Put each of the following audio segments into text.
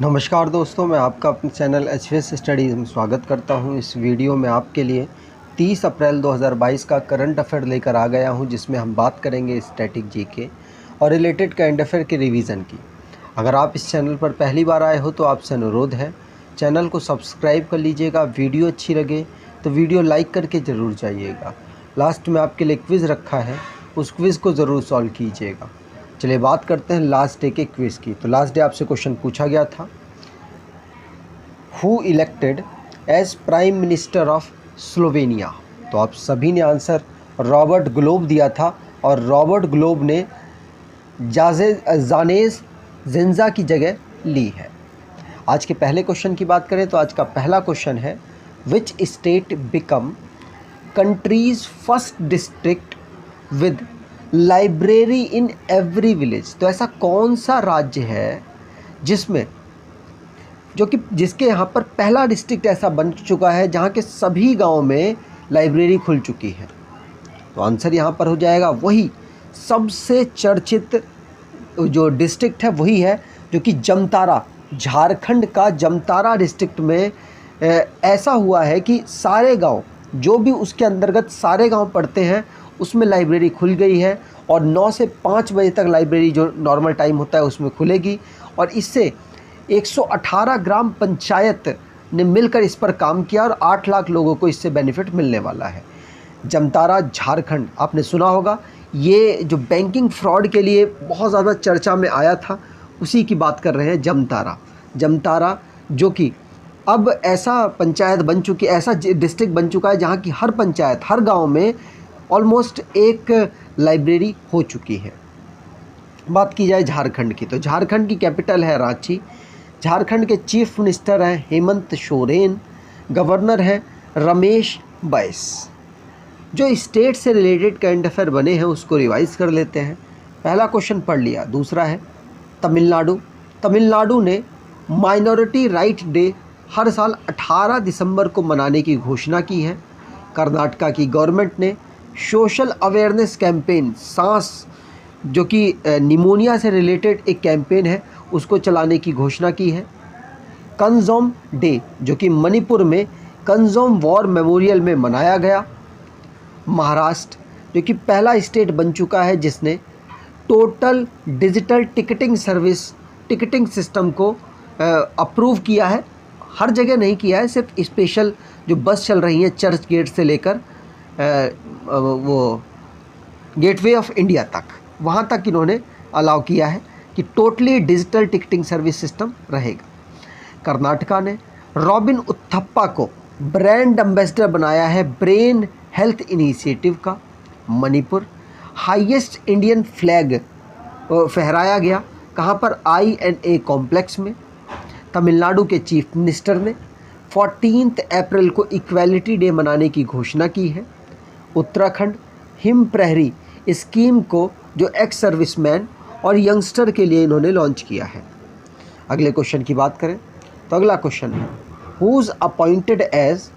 नमस्कार दोस्तों, मैं आपका अपने चैनल एचवीएस स्टडीज़ में स्वागत करता हूं। इस वीडियो में आपके लिए 30 अप्रैल 2022 का करंट अफेयर लेकर आ गया हूं, जिसमें हम बात करेंगे स्टैटिक जीके और रिलेटेड करंट अफेयर के रिवीजन की। अगर आप इस चैनल पर पहली बार आए हो तो आपसे अनुरोध है, चैनल को सब्सक्राइब कर लीजिएगा। वीडियो अच्छी लगे तो वीडियो लाइक करके ज़रूर जाइएगा। लास्ट में आपके लिए क्विज़ रखा है, उस क्विज़ को ज़रूर सॉल्व कीजिएगा। चलिए बात करते हैं लास्ट डे के क्विज़ की। तो लास्ट डे आपसे क्वेश्चन पूछा गया था, who elected as prime minister of Slovenia. तो आप सभी ने आंसर रॉबर्ट ग्लोब दिया था और रॉबर्ट ग्लोब ने जानेज जिंजा की जगह ली है। आज के पहले क्वेश्चन की बात करें तो आज का पहला क्वेश्चन है, which state become countries first district with library in every village. तो ऐसा कौन सा राज्य है जिसके यहाँ पर पहला डिस्ट्रिक्ट ऐसा बन चुका है जहाँ के सभी गांव में लाइब्रेरी खुल चुकी है। तो आंसर यहाँ पर हो जाएगा वही सबसे चर्चित जो डिस्ट्रिक्ट है वही है, जो कि जमतारा, झारखंड का जमतारा डिस्ट्रिक्ट में ऐसा हुआ है कि सारे गांव जो भी उसके अंतर्गत सारे गांव पड़ते हैं उसमें लाइब्रेरी खुल गई है और 9 से 5 बजे तक लाइब्रेरी जो नॉर्मल टाइम होता है उसमें खुलेगी। और इससे 118 ग्राम पंचायत ने मिलकर इस पर काम किया और 8 लाख लोगों को इससे बेनिफिट मिलने वाला है। जमतारा झारखंड आपने सुना होगा, ये जो बैंकिंग फ्रॉड के लिए बहुत ज़्यादा चर्चा में आया था, उसी की बात कर रहे हैं। जमतारा जो कि अब ऐसा पंचायत बन चुकी, ऐसा डिस्ट्रिक्ट बन चुका है जहाँ की हर पंचायत, हर गांव में ऑलमोस्ट एक लाइब्रेरी हो चुकी है। बात की जाए झारखंड की, तो झारखंड की कैपिटल है रांची। झारखंड के चीफ मिनिस्टर हैं हेमंत सोरेन, गवर्नर हैं रमेश बैस। जो स्टेट से रिलेटेड करंट अफेयर बने हैं उसको रिवाइज कर लेते हैं। पहला क्वेश्चन पढ़ लिया। दूसरा है तमिलनाडु ने माइनॉरिटी राइट डे हर साल 18 दिसंबर को मनाने की घोषणा की है। कर्नाटका की गवर्नमेंट ने सोशल अवेयरनेस कैंपेन सांस, जो कि निमोनिया से रिलेटेड एक कैंपेन है, उसको चलाने की घोषणा की है। कंजोम डे जो कि मणिपुर में कंजोम वॉर मेमोरियल में मनाया गया। महाराष्ट्र जो कि पहला स्टेट बन चुका है जिसने टोटल डिजिटल टिकटिंग सिस्टम को अप्रूव किया है। हर जगह नहीं किया है, सिर्फ स्पेशल जो बस चल रही है चर्च गेट से लेकर वो गेटवे ऑफ इंडिया तक, वहाँ तक इन्होंने अलाउ किया है कि totally digital ticketing service system रहेगा। कर्नाटका ने रॉबिन उथप्पा को ब्रांड एम्बेसडर बनाया है ब्रेन हेल्थ इनिशिएटिव का। मणिपुर हाईएस्ट इंडियन फ्लैग फहराया गया, कहाँ पर INA कॉम्प्लेक्स में। तमिलनाडु के चीफ मिनिस्टर ने 14 अप्रैल को इक्वालिटी डे मनाने की घोषणा की है। उत्तराखंड हिम प्रहरी स्कीम को जो एक्स सर्विसमैन और यंगस्टर के लिए इन्होंने लॉन्च किया है। अगले क्वेश्चन की बात करें तो अगला क्वेश्चन है, who's appointed as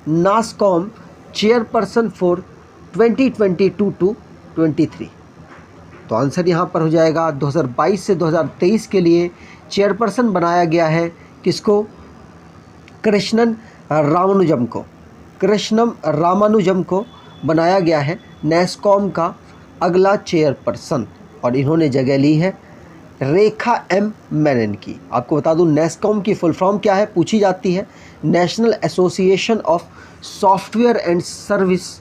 NASSCOM chairperson for 2022 to 23। तो आंसर यहाँ पर हो जाएगा 2022 से 2023 के लिए चेयरपर्सन बनाया गया है किसको? कृष्णन रामानुजम को बनाया गया है नैस्कॉम का अगला चेयरपर्सन, और इन्होंने जगह ली है रेखा M मेनन की। आपको बता दूं नैस्कॉम की फुल फॉर्म क्या है, पूछी जाती है। National association of software and service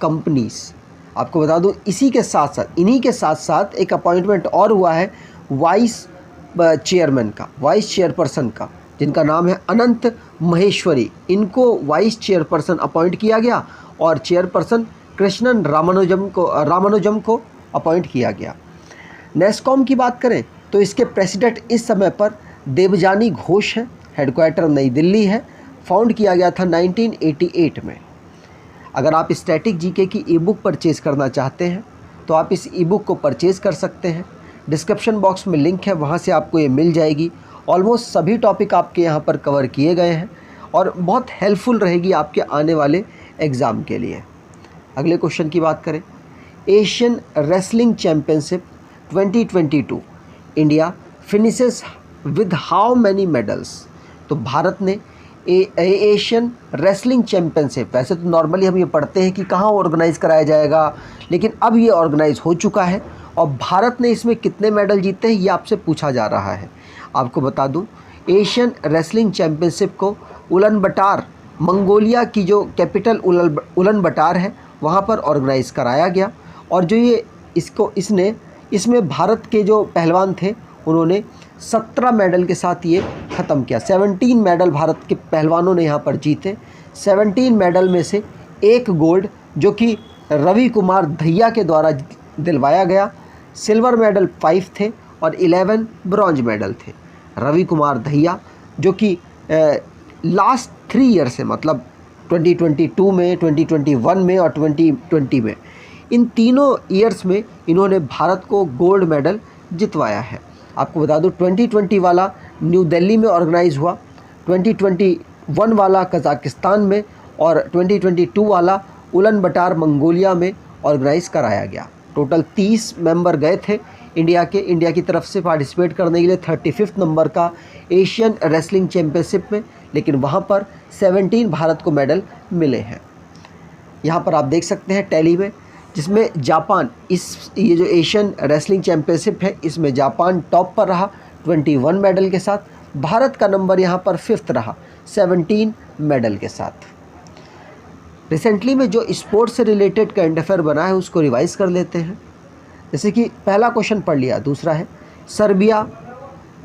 companies. आपको बता दूं इन्हीं के साथ साथ एक अपॉइंटमेंट और हुआ है वाइस चेयरपर्सन का, जिनका नाम है अनंत महेश्वरी। इनको वाइस चेयरपर्सन अपॉइंट किया गया और चेयरपर्सन कृष्णन रामानुजम को अपॉइंट किया गया। नैस्कॉम की बात करें तो इसके प्रेसिडेंट इस समय पर देवजानी घोष है। हेडक्वार्टर नई दिल्ली है। फाउंड किया गया था 1988 में। अगर आप स्टैटिक जीके की ई बुक परचेज़ करना चाहते हैं तो आप इस ई बुक को परचेज़ कर सकते हैं। डिस्क्रिप्शन बॉक्स में लिंक है, वहाँ से आपको ये मिल जाएगी। ऑलमोस्ट सभी टॉपिक आपके यहाँ पर कवर किए गए हैं और बहुत हेल्पफुल रहेगी आपके आने वाले एग्ज़ाम के लिए। अगले क्वेश्चन की बात करें, Asian wrestling championship 2022 India finishes with how many medals? तो भारत ने एशियन रेसलिंग चैम्पियनशिप, वैसे तो नॉर्मली हम ये पढ़ते हैं कि कहाँ ऑर्गेनाइज़ कराया जाएगा, लेकिन अब ये ऑर्गेनाइज़ हो चुका है और भारत ने इसमें कितने मेडल जीते हैं ये आपसे पूछा जा रहा है। आपको बता दूं, एशियन रेसलिंग चैम्पियनशिप को उलानबाटर, मंगोलिया की जो कैपिटल उलानबाटर है वहाँ पर ऑर्गेनाइज़ कराया गया। और जो ये इसमें भारत के जो पहलवान थे उन्होंने 17 मेडल के साथ ये ख़त्म किया। 17 मेडल भारत के पहलवानों ने यहाँ पर जीते। 17 मेडल में से 1 गोल्ड जो कि रवि कुमार दहिया के द्वारा दिलवाया गया। सिल्वर मेडल 5 थे और 11 ब्रॉन्ज मेडल थे। रवि कुमार दहिया जो कि लास्ट 3 ईयर से, मतलब 2022 में, 2021 में और 2020 में, इन तीनों ईयर्स में इन्होंने भारत को गोल्ड मेडल जितवाया है। आपको बता दूं 2020 वाला न्यू दिल्ली में ऑर्गेनाइज़ हुआ, 2021 वाला कज़ाकिस्तान में और 2022 वाला उलानबाटर मंगोलिया में ऑर्गेनाइज़ कराया गया। टोटल 30 मेंबर गए थे इंडिया की तरफ से पार्टिसिपेट करने के लिए 35 नंबर का एशियन रेसलिंग चैम्पियनशिप में, लेकिन वहाँ पर 17 भारत को मेडल मिले हैं। यहाँ पर आप देख सकते हैं टैली में, जिसमें जापान, ये जो एशियन रेसलिंग चैम्पियनशिप है इसमें जापान टॉप पर रहा 21 मेडल के साथ। भारत का नंबर यहाँ पर 5th रहा 17 मेडल के साथ। रिसेंटली में जो स्पोर्ट्स से रिलेटेड करंट अफेयर बना है उसको रिवाइज़ कर लेते हैं। जैसे कि पहला क्वेश्चन पढ़ लिया, दूसरा है Serbia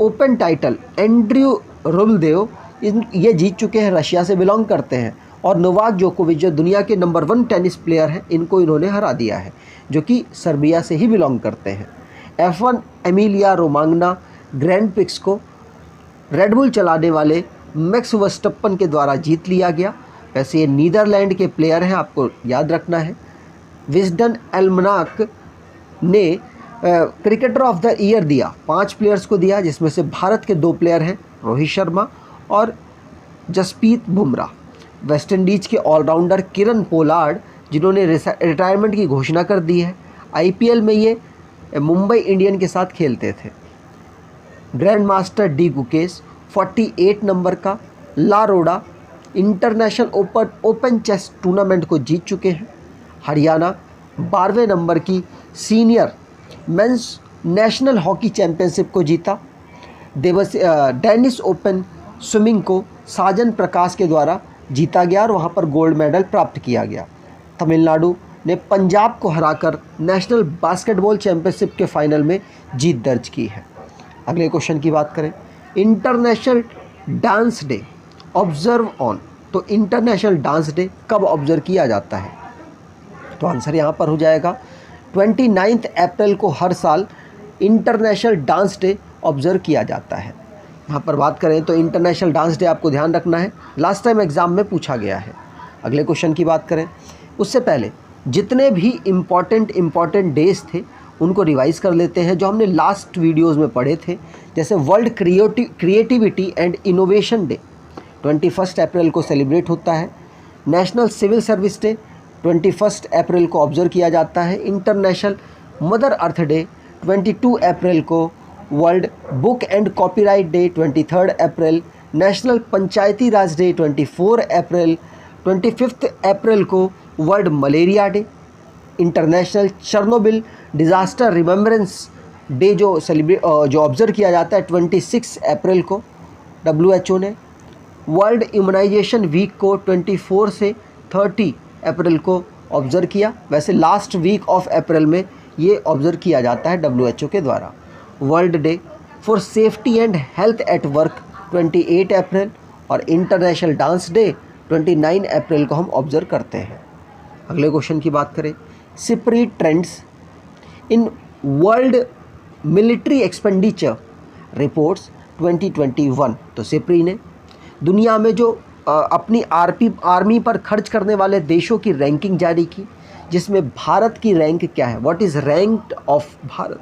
open title Andrew Rublev ये जीत चुके हैं, रशिया से बिलोंग करते हैं। और नोवाक जोकोविच जो दुनिया के नंबर 1 टेनिस प्लेयर हैं, इनको इन्होंने हरा दिया है, जो कि सर्बिया से ही बिलोंग करते हैं। F1 एमिलिया रोमांगना ग्रैंड प्रिक्स को रेडबुल चलाने वाले मैक्स वर्स्टप्पन के द्वारा जीत लिया गया। वैसे ये नीदरलैंड के प्लेयर हैं, आपको याद रखना है। विजडन एल्मनाक ने क्रिकेटर ऑफ द ईयर दिया, 5 प्लेयर्स को दिया, जिसमें से भारत के 2 प्लेयर हैं, रोहित शर्मा और जसप्रीत बुमराह। वेस्ट इंडीज़ के ऑलराउंडर किरण पोलार्ड जिन्होंने रिटायरमेंट की घोषणा कर दी है। IPL में ये मुंबई इंडियन के साथ खेलते थे। Grand master D Gukesh 48 number का लारोडा इंटरनेशनल ओपन चेस टूर्नामेंट को जीत चुके हैं। हरियाणा 12वें नंबर की senior mains national hockey championship को जीता। डेनिस ओपन स्विमिंग को साजन प्रकाश के द्वारा जीता गया और वहाँ पर गोल्ड मेडल प्राप्त किया गया। तमिलनाडु ने पंजाब को हराकर नेशनल बास्केटबॉल चैंपियनशिप के फाइनल में जीत दर्ज की है। अगले क्वेश्चन की बात करें, international dance day observe on, तो इंटरनेशनल डांस डे कब ऑब्जर्व किया जाता है? तो आंसर यहाँ पर हो जाएगा 29 अप्रैल को हर साल इंटरनेशनल डांस डे ऑब्जर्व किया जाता है। यहाँ पर बात करें तो इंटरनेशनल डांस डे आपको ध्यान रखना है, लास्ट टाइम एग्ज़ाम में पूछा गया है। अगले क्वेश्चन की बात करें उससे पहले जितने भी इम्पॉर्टेंट डेज थे उनको रिवाइज़ कर लेते हैं जो हमने लास्ट वीडियोज़ में पढ़े थे। जैसे world creativity and innovation day 21 अप्रैल को सेलिब्रेट होता है। नेशनल सिविल सर्विस डे 21 अप्रैल को ऑब्जर्व किया जाता है। इंटरनेशनल मदर अर्थ डे 22 अप्रैल को। World book and copyright day 23 April. National Panchayati Raj day 24 अप्रैल। 25 अप्रैल को world malaria day. International Chernobyl disaster remembrance day जो ऑब्ज़र्व किया जाता है 26 अप्रैल को WHO ने। वर्ल्ड इम्यूनाइजेशन वीक को 24 से 30 अप्रैल को ऑब्ज़र्व किया। वैसे लास्ट वीक ऑफ अप्रैल में ये ऑब्ज़र्व किया जाता है WHO के द्वारा। World day for safety and health at work 28 अप्रैल और इंटरनेशनल डांस डे 29 अप्रैल को हम ऑब्ज़र्व करते हैं। अगले क्वेश्चन की बात करें, SIPRI trends in world military expenditure reports 2021। तो सिप्री ने दुनिया में जो अपनी आर्मी पर खर्च करने वाले देशों की रैंकिंग जारी की, जिसमें भारत की रैंक क्या है, what is ranked of Bharat?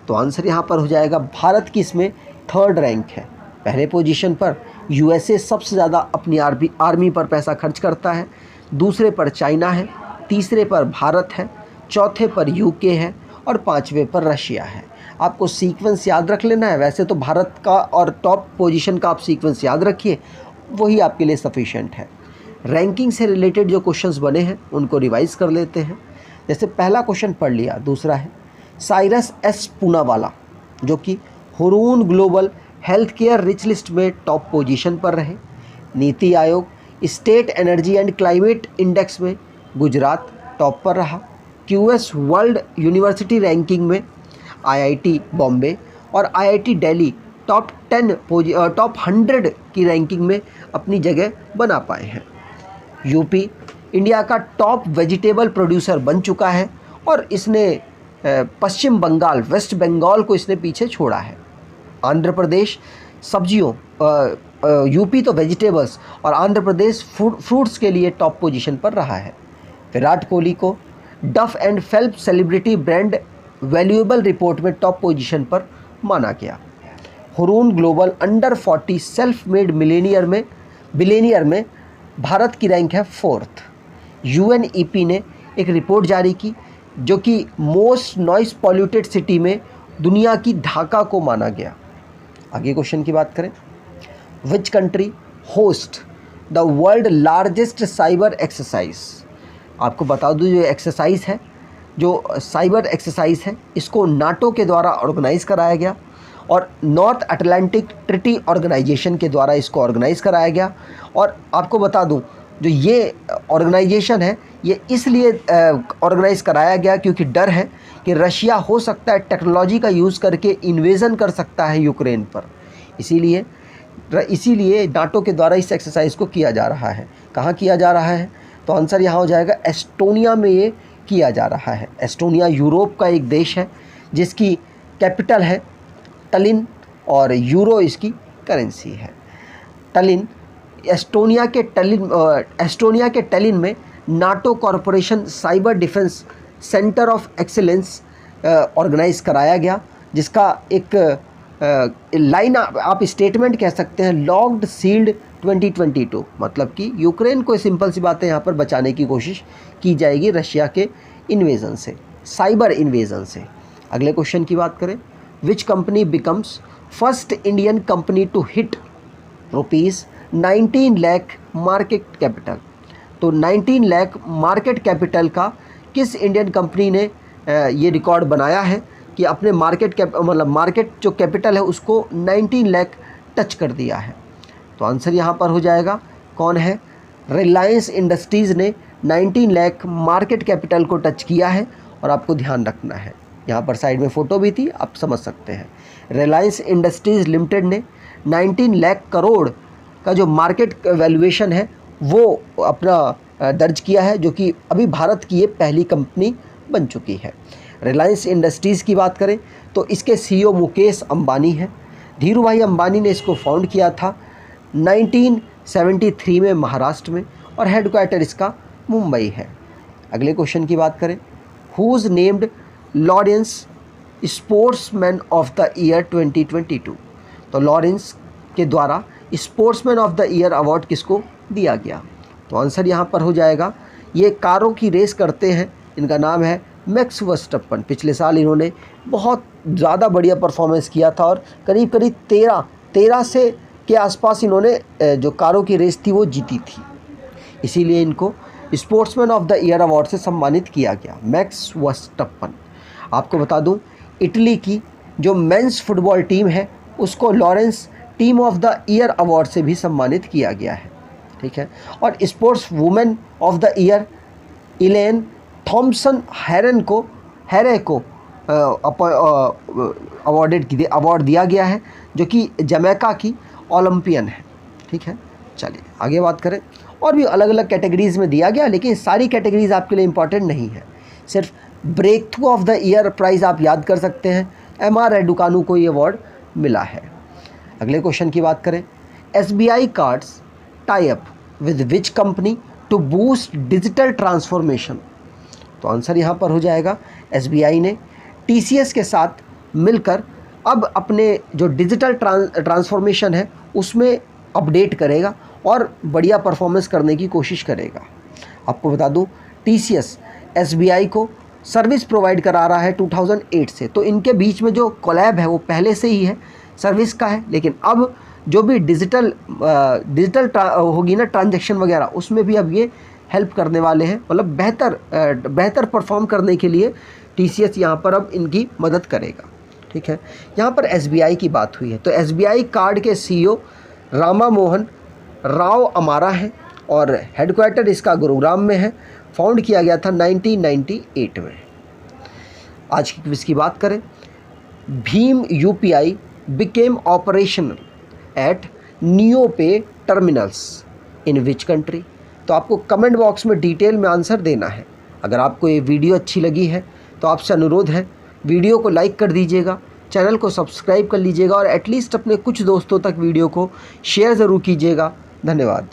तो आंसर यहाँ पर हो जाएगा भारत की इसमें 3rd रैंक है। पहले पोजीशन पर USA सबसे ज़्यादा अपनी आर्मी पर पैसा खर्च करता है। दूसरे पर चाइना है, तीसरे पर भारत है, चौथे पर UK है और 5वें पर रशिया है। आपको सीक्वेंस याद रख लेना है। वैसे तो भारत का और टॉप पोजीशन का आप सीक्वेंस याद रखिए, वही आपके लिए सफिशिएंट है। रैंकिंग से रिलेटेड जो क्वेश्चंस बने हैं उनको रिवाइज कर लेते हैं। जैसे पहला क्वेश्चन पढ़ लिया, दूसरा है साइरस एस पूनावाला जो कि Hurun global health care rich list में टॉप पोजीशन पर रहे। NITI Aayog state energy and climate index में गुजरात टॉप पर रहा। क्यूएस वर्ल्ड यूनिवर्सिटी रैंकिंग में आईआईटी बॉम्बे और आईआईटी दिल्ली टॉप 100 की रैंकिंग में अपनी जगह बना पाए हैं। यूपी इंडिया का टॉप वेजिटेबल प्रोड्यूसर बन चुका है और इसने पश्चिम बंगाल, वेस्ट बंगाल को इसने पीछे छोड़ा है। आंध्र प्रदेश सब्जियों, यूपी तो वेजिटेबल्स और आंध्र प्रदेश फ्रूट्स के लिए टॉप पोजीशन पर रहा है। विराट कोहली को डफ and फेल्प celebrity brand valuable report में टॉप पोजीशन पर माना गया। Hurun global under 40 self made billionaire में भारत की रैंक है 4th। यूएनईपी ने एक रिपोर्ट जारी की जो कि मोस्ट नॉइस पॉल्यूटेड सिटी में दुनिया की ढाका को माना गया। आगे क्वेश्चन की बात करें, which country host the world largest cyber exercise. आपको बता दूं जो एक्सरसाइज है, जो साइबर एक्सरसाइज है, इसको नाटो के द्वारा ऑर्गेनाइज कराया गया और नॉर्थ अटलांटिक ट्रीटी ऑर्गेनाइजेशन के द्वारा इसको ऑर्गेनाइज कराया गया। और आपको बता दूं जो ये ऑर्गेनाइजेशन है ये इसलिए ऑर्गेनाइज कराया गया क्योंकि डर है कि रशिया हो सकता है टेक्नोलॉजी का यूज़ करके इन्वेजन कर सकता है यूक्रेन पर। इसीलिए नाटो के द्वारा इस एक्सरसाइज को किया जा रहा है। कहाँ किया जा रहा है? तो आंसर यहाँ हो जाएगा एस्टोनिया में ये किया जा रहा है। एस्टोनिया यूरोप का एक देश है जिसकी कैपिटल है टलिन और यूरो इसकी करेंसी है। टलिन एस्टोनिया के टलिन में NATO corporation cyber defence centre of excellence organise कराया गया, जिसका एक लाइन आप स्टेटमेंट कह सकते हैं, लॉक्ड सील्ड 2022। मतलब कि यूक्रेन को सिंपल सी बातें यहाँ पर बचाने की कोशिश की जाएगी रशिया के इन्वेजन से, साइबर इन्वेजन से। अगले क्वेश्चन की बात करें, which company becomes first Indian company to hit ₹19 lakh market capital. तो 19 लाख मार्केट कैपिटल का किस इंडियन कंपनी ने ये रिकॉर्ड बनाया है कि अपने मार्केट जो कैपिटल है उसको 19 लाख टच कर दिया है? तो आंसर यहाँ पर हो जाएगा कौन है? रिलायंस इंडस्ट्रीज़ ने 19 लाख मार्केट कैपिटल को टच किया है। और आपको ध्यान रखना है, यहाँ पर साइड में फ़ोटो भी थी, आप समझ सकते हैं। रिलायंस इंडस्ट्रीज़ लिमिटेड ने 19 लाख करोड़ का जो मार्केट वैल्यूएशन है वो अपना दर्ज किया है, जो कि अभी भारत की ये पहली कंपनी बन चुकी है। रिलायंस इंडस्ट्रीज़ की बात करें तो इसके सीईओ मुकेश अंबानी हैं। धीरू भाई अंबानी ने इसको फाउंड किया था 1973 में महाराष्ट्र में और हेडक्वार्टर इसका मुंबई है। अगले क्वेश्चन की बात करें, who's named Laureus sportsman of the year 2022। तो लॉरेंस के द्वारा sportsman of the year award किसको दिया गया? तो आंसर यहाँ पर हो जाएगा, ये कारों की रेस करते हैं, इनका नाम है मैक्स वर्स्टप्पन। पिछले साल इन्होंने बहुत ज़्यादा बढ़िया परफॉर्मेंस किया था और करीब 13 से के आसपास इन्होंने जो कारों की रेस थी वो जीती थी, इसीलिए इनको sportsman of the year award से सम्मानित किया गया, मैक्स वर्स्टप्पन। आपको बता दूं इटली की जो मेंस फुटबॉल टीम है उसको Laureus team of the year award से भी सम्मानित किया गया है, ठीक है। और sports women of the year Elaine Thompson Herah को अवार्ड दिया गया है, जो कि जमैका की ओलंपियन है, ठीक है। चलिए आगे बात करें, और भी अलग अलग कैटेगरीज़ में दिया गया, लेकिन सारी कैटेगरीज़ आपके लिए इम्पॉर्टेंट नहीं है। सिर्फ breakthrough of the year prize आप याद कर सकते हैं, MR रेडुकानू को ये अवार्ड मिला है। अगले क्वेश्चन की बात करें, SBI cards tie up with which company to boost digital transformation. तो आंसर यहाँ पर हो जाएगा, SBI ने TCS के साथ मिलकर अब अपने जो डिजिटल ट्रांसफॉर्मेशन है उसमें अपडेट करेगा और बढ़िया परफॉर्मेंस करने की कोशिश करेगा। आपको बता दूं TCS SBI को सर्विस प्रोवाइड करा रहा है 2008 से। तो इनके बीच में जो कोलैब है वो पहले से ही है, सर्विस का है, लेकिन अब जो भी डिजिटल होगी ना ट्रांजैक्शन वगैरह, उसमें भी अब ये हेल्प करने वाले हैं। मतलब बेहतर परफॉर्म करने के लिए TCS यहाँ पर अब इनकी मदद करेगा। ठीक है, यहाँ पर SBI की बात हुई है, तो SBI कार्ड के CEO रामा मोहन राव अमारा है और हेडक्वार्टर इसका गुरुग्राम में है। फाउंड किया गया था 1998 में। आज की क्विज की बात करें, Bhim UPI became operational at NeoPay terminals in which country. तो आपको कमेंट बॉक्स में डिटेल में आंसर देना है। अगर आपको ये वीडियो अच्छी लगी है तो आपसे अनुरोध है, वीडियो को लाइक कर दीजिएगा, चैनल को सब्सक्राइब कर लीजिएगा और एटलीस्ट अपने कुछ दोस्तों तक वीडियो को शेयर ज़रूर कीजिएगा। धन्यवाद।